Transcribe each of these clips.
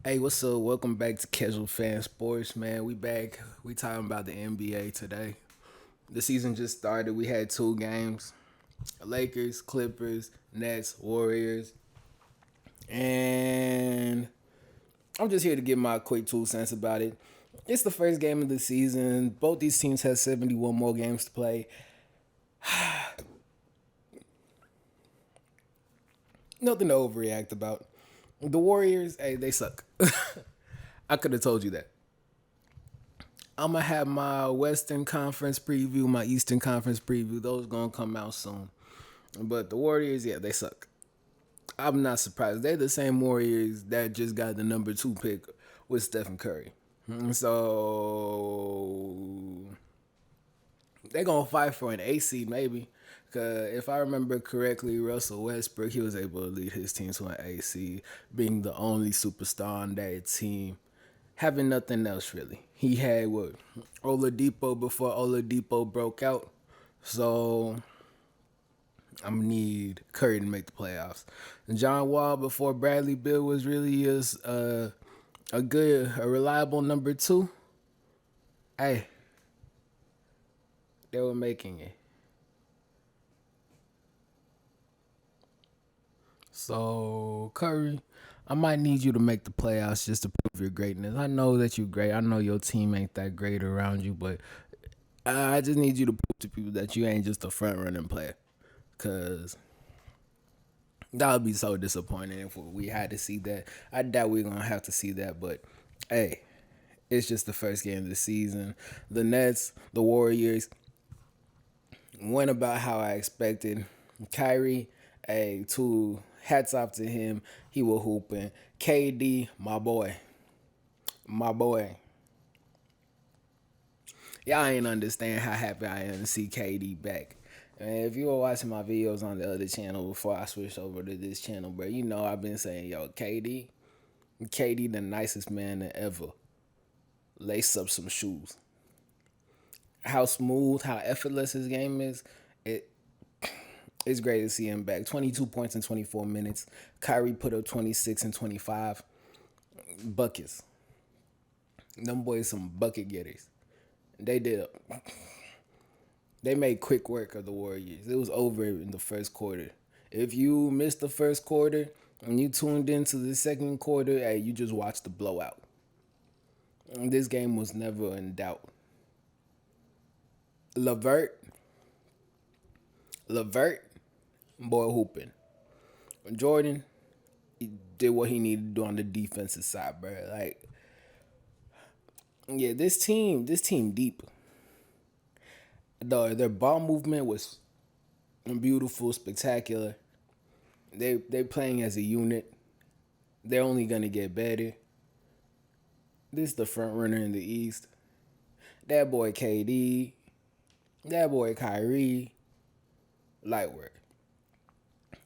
Hey, what's up? Welcome back to Casual Fan Sports, man. We back. We talking about the NBA today. The season just started. We had two games: Lakers, Clippers, Nets, Warriors, and I'm just here to give my quick 2 cents about it. It's the first game of the season. Both these teams have 71 more games to play. Nothing to overreact about. The Warriors, hey, they suck. I could have told you that. I'm gonna have my Western Conference preview, my Eastern Conference preview. Those gonna come out soon. But the Warriors, yeah, they suck. I'm not surprised. They're the same Warriors that just got the number 2 pick with Stephen Curry. So they're gonna fight for an A seed maybe. Cause if I remember correctly, Russell Westbrook he was able to lead his team to an A seed, being the only superstar on that team, having nothing else really. He had what Oladipo before Oladipo broke out, so I'm gonna need Curry to make the playoffs. And John Wall before Bradley Beal was really a reliable number 2. Hey, they were making it. So Curry, I might need you to make the playoffs just to prove your greatness. I know that you're great. I know your team ain't that great around you, but I just need you to prove to people that you ain't just a front running player. Cause that would be so disappointing if we had to see that. I doubt we're gonna have to see that, but hey, it's just the first game of the season. The Nets, the Warriors went about how I expected. Kyrie, hey, two hats off to him. He was hooping. KD, my boy, my boy. Y'all ain't understand how happy I am to see KD back. And if you were watching my videos on the other channel before I switched over to this channel, bro, you know I've been saying, yo, KD, the nicest man that ever lace up some shoes. How smooth, how effortless his game is, it it's great to see him back. 22 points in 24 minutes. Kyrie put up 26 and 25 buckets. Them boys some bucket getters. They did. They made quick work of the Warriors. It was over in the first quarter. If you missed the first quarter and you tuned into the second quarter, hey, you just watched the blowout. And this game was never in doubt. Levert, Levert, boy hooping. Jordan, he did what he needed to do on the defensive side, bro. Like, yeah, this team deep. Their ball movement was beautiful, spectacular. They playing as a unit. They're only gonna get better. This is the front runner in the East. That boy KD, that boy Kyrie, light work.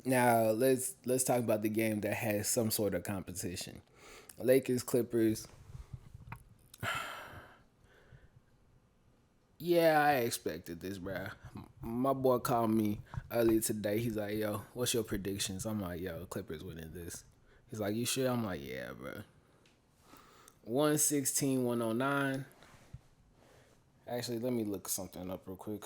Now let's talk about the game that has some sort of competition. Lakers Clippers. Yeah, I expected this, bro. My boy called me earlier today. He's like, "Yo, what's your predictions?" I'm like, "Yo, Clippers winning this." He's like, "You sure?" I'm like, "Yeah, bro." 116, 109. Actually, let me look something up real quick.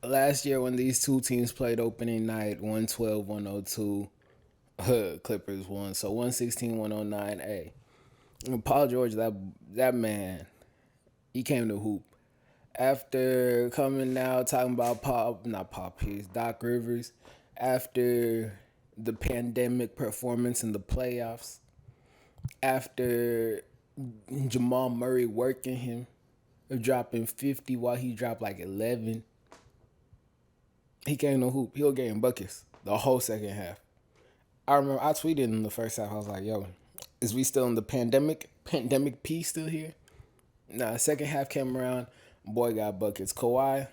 Last year when these two teams played opening night, 112, 102, Clippers won. So 116, 109. Hey, Paul George, that man, he came to hoop. After coming out talking about not Pop Pierce, Doc Rivers, after the pandemic performance in the playoffs, after Jamal Murray working him, dropping 50 while he dropped like 11, he came to hoop. He was getting buckets the whole second half. I remember I tweeted in the first half. I was like, "Yo, is we still in the pandemic? Pandemic P still here?" Nah, second half came around. Boy got buckets. Kawhi.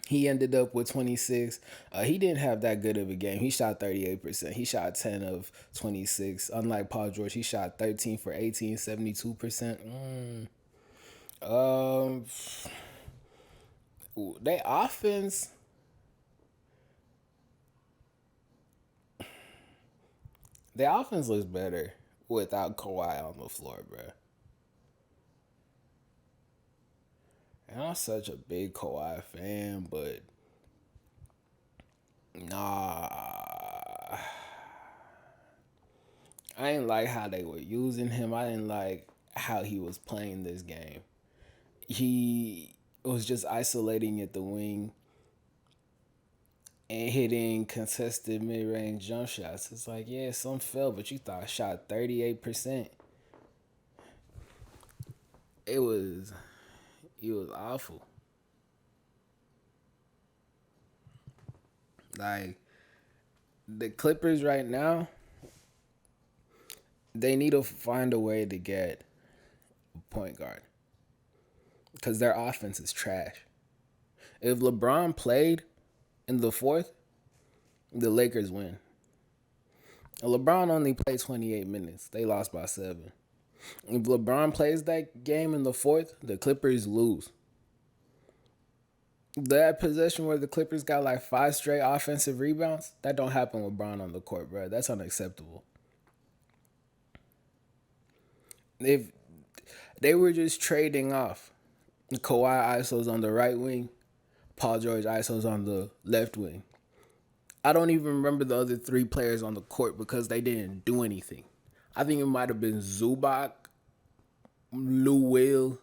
He ended up with 26. He didn't have that good of a game. He shot 38%. He shot 10 of 26. Unlike Paul George, he shot 13 for 18, 72%. Um, they offense. The offense looks better without Kawhi on the floor, bro. And I'm such a big Kawhi fan, but nah, I didn't like how they were using him. I didn't like how he was playing this game. He was just isolating at the wing and hitting contested mid-range jump shots. It's like, yeah, some fell, but you thought I shot 38%. It was awful. Like the Clippers right now, they need to find a way to get a point guard because their offense is trash. If LeBron played in the fourth, the Lakers win. LeBron only played 28 minutes. They lost by 7. If LeBron plays that game in the fourth, the Clippers lose. That possession where the Clippers got like 5 straight offensive rebounds, that don't happen with LeBron on the court, bro. That's unacceptable. If they were just trading off, Kawhi ISO's on the right wing, Paul George ISO's on the left wing. I don't even remember the other 3 players on the court because they didn't do anything. I think it might have been Zubac, Lou Will,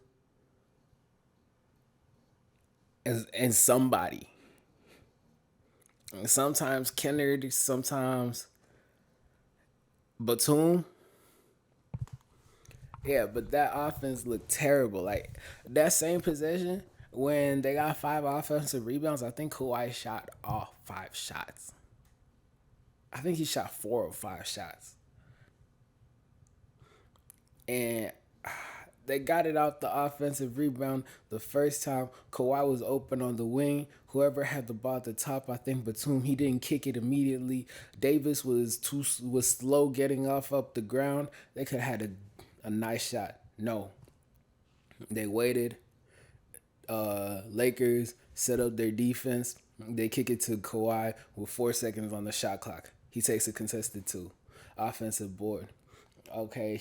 and somebody. And sometimes Kennard, sometimes Batum. Yeah, but that offense looked terrible. Like that same possession when they got 5 offensive rebounds, I think Kawhi shot all 5 shots. I think he shot 4 or 5 shots. And they got it out the offensive rebound the first time. Kawhi was open on the wing. Whoever had the ball at the top, I think Batum, he didn't kick it immediately. Davis was slow getting off up the ground. They could have had a nice shot. No. They waited. Lakers set up their defense. They kick it to Kawhi with 4 seconds on the shot clock. He takes a contested 2. Offensive board. Okay,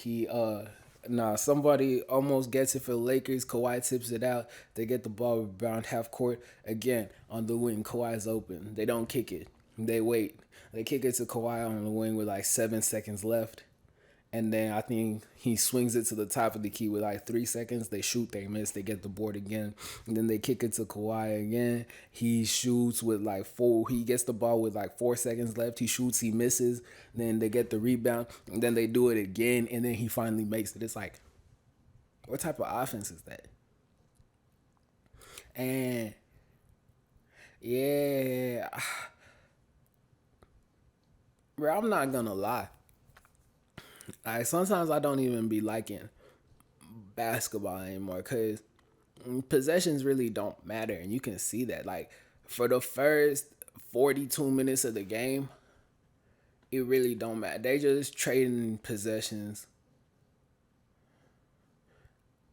somebody almost gets it for the Lakers. Kawhi tips it out. They get the ball around half court. Again, on the wing, Kawhi's open. They don't kick it. They wait. They kick it to Kawhi on the wing with like 7 seconds left. And then I think he swings it to the top of the key with like 3 seconds. They shoot, they miss, they get the board again. And then they kick it to Kawhi again. He shoots with like 4. He gets the ball with like 4 seconds left. He shoots, he misses. Then they get the rebound. And then they do it again. And then he finally makes it. It's like, what type of offense is that? And yeah, bro, I'm not gonna lie. Like sometimes I don't even be liking basketball anymore because possessions really don't matter, and you can see that. Like for the first 42 minutes of the game, it really don't matter. They just trading possessions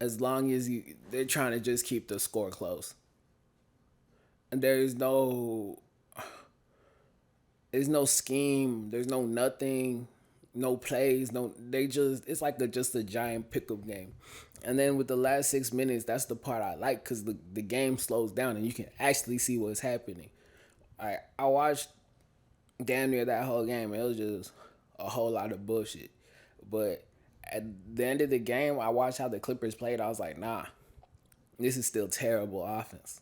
as long as they're trying to just keep the score close. And there's no scheme, there's no nothing, no plays, no, they just, it's like just a giant pickup game. And then with the last 6 minutes, that's the part I like because the game slows down and you can actually see what's happening. I watched damn near that whole game. It was just a whole lot of bullshit. But at the end of the game, I watched how the Clippers played. I was like, nah, this is still terrible offense.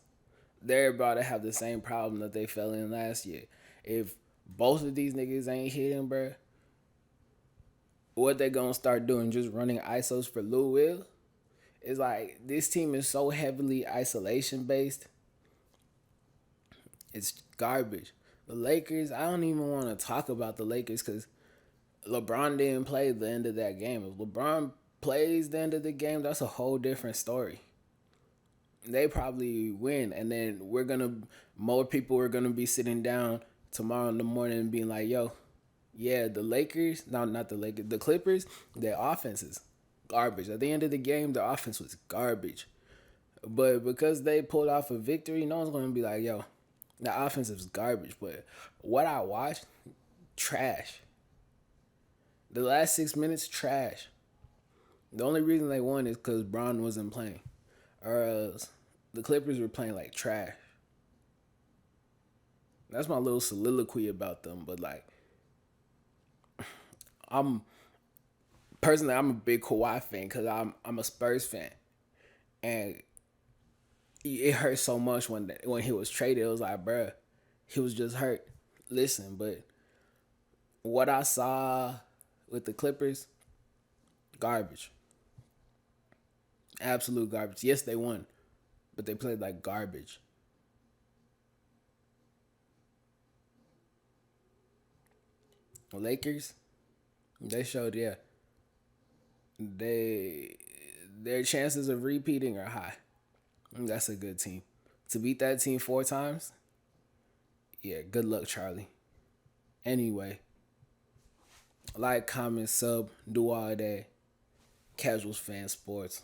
They're about to have the same problem that they fell in last year. If both of these niggas ain't hitting, bro, what they gonna start doing? Just running ISOs for Lou Will? It's like this team is so heavily isolation based. It's garbage. The Lakers, I don't even want to talk about the Lakers because LeBron didn't play the end of that game. If LeBron plays the end of the game, that's a whole different story. they probably win, and then more people are gonna be sitting down tomorrow in the morning and being like, "Yo, yeah, the Lakers, no, not the Lakers, the Clippers, their offense is garbage. At the end of the game, the offense was garbage, but because they pulled off a victory, no one's gonna be like, yo, the offense is garbage." But what I watched, trash. The last 6 minutes, trash. The only reason they won is because Braun wasn't playing, or else the Clippers were playing like trash. That's my little soliloquy about them. But like, I'm personally, I'm a big Kawhi fan because I'm a Spurs fan, and it hurt so much when he was traded. It was like, bruh, he was just hurt. Listen, but what I saw with the Clippers, garbage, absolute garbage. Yes, they won, but they played like garbage. Lakers, they showed, yeah, they their chances of repeating are high. That's a good team. To beat that team 4 times, yeah, good luck, Charlie. Anyway, like, comment, sub, do all that. Casuals Fan Sports.